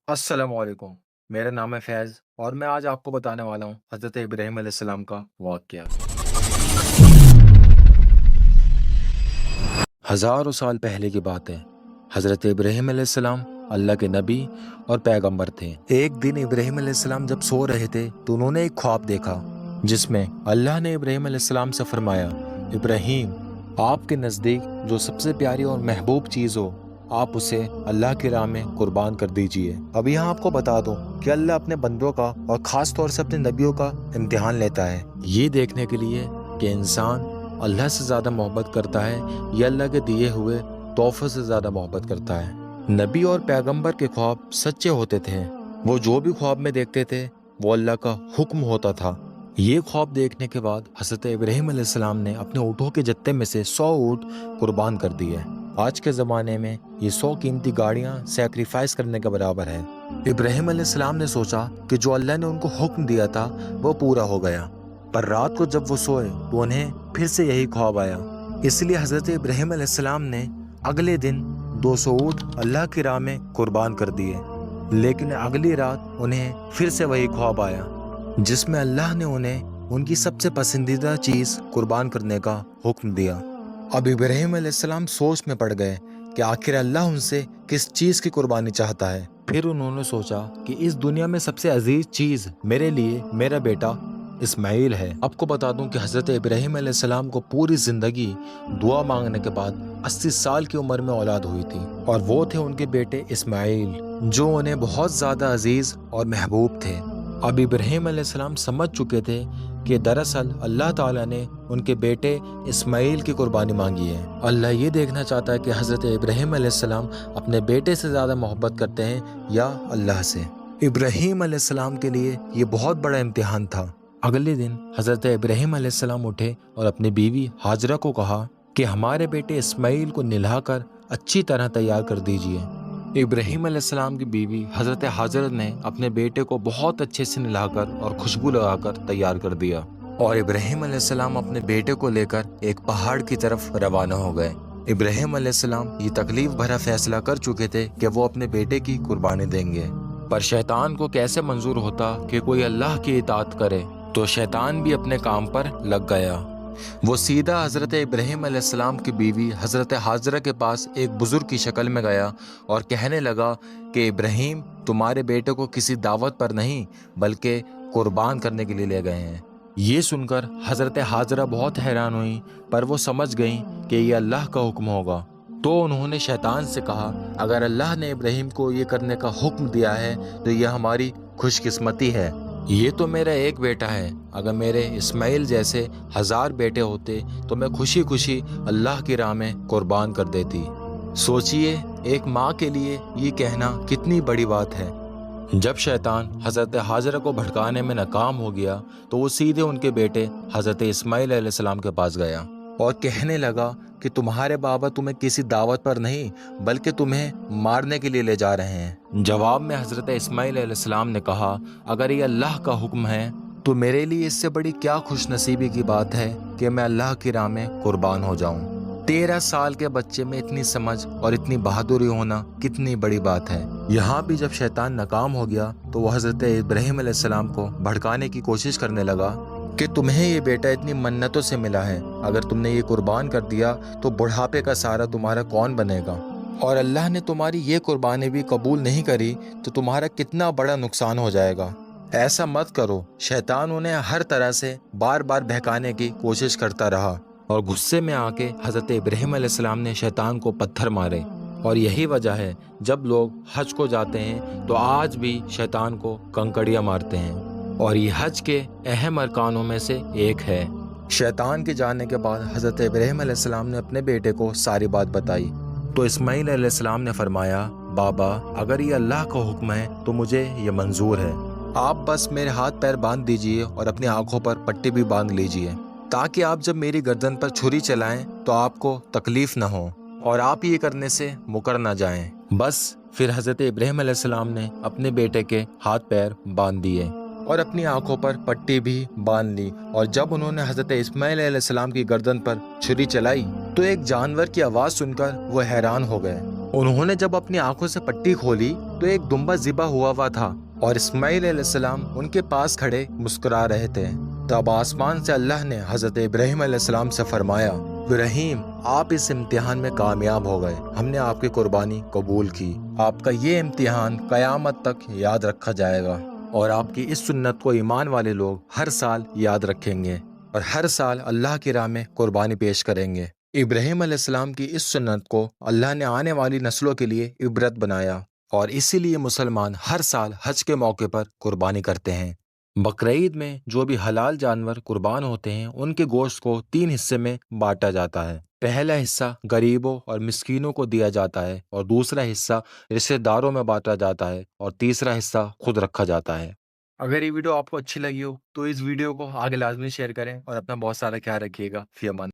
अस्सलामुअलैकुम। मेरा नाम है फैज़ और मैं आज आपको बताने वाला हूँ हज़रत इब्राहीम अलैहिस्सलाम का वाक़या। हज़ारों साल पहले की बात है। हज़रत इब्राहीम अलैहिस्सलाम अल्लाह के नबी और पैगंबर थे। एक दिन इब्राहीम अलैहिस्सलाम जब सो रहे थे तो उन्होंने एक ख्वाब देखा जिसमें अल्लाह ने इब्राहीम अलैहिस्सलाम से फरमाया, इब्राहीम, आपके नज़दीक जो सबसे प्यारी और महबूब चीज़ हो आप उसे अल्लाह की राह में कुर्बान कर दीजिए। अब यहाँ आपको बता दूं कि अल्लाह अपने बंदों का और ख़ास तौर से अपने नबियों का इम्तिहान लेता है, ये देखने के लिए कि इंसान अल्लाह से ज़्यादा मोहब्बत करता है या अल्लाह के दिए हुए तोहफे से ज़्यादा मोहब्बत करता है। नबी और पैगंबर के ख्वाब सच्चे होते थे। वो जो भी ख्वाब में देखते थे वो अल्लाह का हुक्म होता था। ये ख्वाब देखने के बाद हज़रत इब्राहीम अलैहिस्सलाम ने अपने ऊँटों के जत्थे में से 100 ऊँट कुर्बान कर दिए। आज के ज़माने में ये 100 कीमती गाड़ियाँ सैक्रिफाइस करने के बराबर है। इब्राहीम अलैहिस्सलाम ने सोचा कि जो अल्लाह ने उनको हुक्म दिया था वो पूरा हो गया, पर रात को जब वो सोए तो उन्हें फिर से यही ख्वाब आया। इसलिए हज़रत इब्राहीम अलैहिस्सलाम ने अगले दिन 200 ऊँट अल्लाह की राह में कुर्बान कर दिए। लेकिन अगली रात उन्हें फिर से वही ख्वाब आया जिसमें अल्लाह ने उन्हें उनकी सबसे पसंदीदा चीज़ कुर्बान करने का हुक्म दिया। अब इब्राहीम अलैहिस्सलाम सोच में पड़ गए कि आखिर अल्लाह उनसे किस चीज़ की कुर्बानी चाहता है। फिर उन्होंने सोचा कि इस दुनिया में सबसे अजीज चीज़ मेरे लिए मेरा बेटा इस्माइल है। आपको बता दूं कि हज़रत इब्राहीम अलैहिस्सलाम को पूरी ज़िंदगी दुआ मांगने के बाद 80 साल की उम्र में औलाद हुई थी और वो थे उनके बेटे इस्माइल, जो उन्हें बहुत ज़्यादा अजीज़ और महबूब थे। अब इब्राहीम अलैहिस्सलाम समझ चुके थे कि दरअसल अल्लाह ताला ने उनके बेटे इस्माइल की कुर्बानी मांगी है। अल्लाह ये देखना चाहता है कि हज़रत इब्राहीम अलैहिस्सलाम अपने बेटे से ज़्यादा मोहब्बत करते हैं या अल्लाह से। इब्राहीम अलैहिस्सलाम के लिए ये बहुत बड़ा इम्तिहान था। अगले दिन हज़रत इब्राहीम अलैहिस्सलाम उठे और अपनी बीवी हाजरा को कहा कि हमारे बेटे इस्माइल को नहलाकर अच्छी तरह तैयार कर दीजिए। इब्राहीम अलैहिस्सलाम की बीवी हज़रत हाजरा ने अपने बेटे को बहुत अच्छे से नहलाकर और खुशबू लगाकर तैयार कर दिया और इब्राहीम अलैहिस्सलाम अपने बेटे को लेकर एक पहाड़ की तरफ रवाना हो गए। इब्राहीम अलैहिस्सलाम ये तकलीफ भरा फैसला कर चुके थे कि वो अपने बेटे की कुर्बानी देंगे, पर शैतान को कैसे मंजूर होता कि कोई अल्लाह की इताअत करे, तो शैतान भी अपने काम पर लग गया। वो सीधा हज़रत इब्राहीम अलैहिस्सलाम की बीवी हज़रत हाजरा के पास एक बुज़ुर्ग की शक्ल में गया और कहने लगा कि इब्राहीम तुम्हारे बेटे को किसी दावत पर नहीं बल्कि कुर्बान करने के लिए ले गए हैं। ये सुनकर हज़रत हाजरा बहुत हैरान हुई, पर वो समझ गईं कि ये अल्लाह का हुक्म होगा। तो उन्होंने शैतान से कहा, अगर अल्लाह ने इब्राहीम को ये करने का हुक्म दिया है तो यह हमारी खुशकिस्मती है। ये तो मेरा एक बेटा है, अगर मेरे इस्माइल जैसे 1000 बेटे होते तो मैं खुशी खुशी अल्लाह की राह में कुर्बान कर देती। सोचिए, एक माँ के लिए ये कहना कितनी बड़ी बात है। जब शैतान हज़रत हाजरा को भड़काने में नाकाम हो गया तो वो सीधे उनके बेटे हज़रत इस्माइल अलैहिस्सलाम के पास गया और कहने लगा कि तुम्हारे बाबा तुम्हें किसी दावत पर नहीं बल्कि तुम्हें मारने के लिए ले जा रहे हैं। जवाब में हज़रत इस्माइल अलैहिस्सलाम ने कहा, अगर ये अल्लाह का हुक्म है तो मेरे लिए इससे बड़ी क्या खुशनसीबी की बात है कि मैं अल्लाह की राह में कुर्बान हो जाऊं। 13 साल के बच्चे में इतनी समझ और इतनी बहादुरी होना कितनी बड़ी बात है। यहाँ भी जब शैतान नाकाम हो गया तो वह हज़रत इब्राहीम अलैहिस्सलाम को भड़काने की कोशिश करने लगा कि तुम्हें ये बेटा इतनी मन्नतों से मिला है, अगर तुमने ये कुर्बान कर दिया तो बुढ़ापे का सहारा तुम्हारा कौन बनेगा, और अल्लाह ने तुम्हारी ये कुर्बानी भी कबूल नहीं करी तो तुम्हारा कितना बड़ा नुकसान हो जाएगा। ऐसा मत करो। शैतान उन्हें हर तरह से बार बार बहकाने की कोशिश करता रहा और गुस्से में आके हज़रत इब्राहीम अलैहिस्सलाम ने शैतान को पत्थर मारे। और यही वजह है जब लोग हज को जाते हैं तो आज भी शैतान को कंकड़ियाँ मारते हैं, और ये हज के अहम अरकानों में से एक है। शैतान के जाने के बाद हज़रत इब्राहीम अलैहिस्सलाम ने अपने बेटे को सारी बात बताई तो इस्माइल अलैहिस्सलाम ने फरमाया, बाबा, अगर ये अल्लाह का हुक्म है तो मुझे ये मंजूर है। आप बस मेरे हाथ पैर बांध दीजिए और अपनी आंखों पर पट्टी भी बांध लीजिए, ताकि आप जब मेरी गर्दन पर छुरी चलाएं तो आपको तकलीफ ना हो और आप ये करने से मुकर ना जाएं। बस फिर हज़रत इब्राहीम अलैहिस्सलाम ने अपने बेटे के हाथ पैर बांध दिए और अपनी आंखों पर पट्टी भी बांध ली, और जब उन्होंने हज़रत इस्माइल अलैहिस्सलाम की गर्दन पर छुरी चलाई तो एक जानवर की आवाज़ सुनकर वो हैरान हो गए। انہوں نے جب اپنی آنکھوں سے پٹی کھولی تو ایک دمبا ذبح ہوا تھا اور اسماعیل علیہ السلام ان کے پاس کھڑے مسکرا رہے تھے۔ تب آسمان سے اللہ نے حضرت ابراہیم علیہ السلام سے فرمایا، ابراہیم آپ اس امتحان میں کامیاب ہو گئے، ہم نے آپ کی قربانی قبول کی، آپ کا یہ امتحان قیامت تک یاد رکھا جائے گا اور آپ کی اس سنت کو ایمان والے لوگ ہر سال یاد رکھیں گے اور ہر سال اللہ کی راہ میں قربانی پیش کریں گے۔ ابراہیم علیہ السلام کی اس سنت کو اللہ نے آنے والی نسلوں کے لیے عبرت بنایا اور اسی لیے مسلمان ہر سال حج کے موقع پر قربانی کرتے ہیں۔ بقرعید میں جو بھی حلال جانور قربان ہوتے ہیں ان کے گوشت کو 3 حصے میں بانٹا جاتا ہے۔ پہلا حصہ غریبوں اور مسکینوں کو دیا جاتا ہے اور دوسرا حصہ رشتہ داروں میں بانٹا جاتا ہے اور تیسرا حصہ خود رکھا جاتا ہے۔ اگر یہ ویڈیو آپ کو اچھی لگی ہو تو اس ویڈیو کو آگے لازمی شیئر کریں اور اپنا بہت سارا خیال رکھیے گا۔ فی امان۔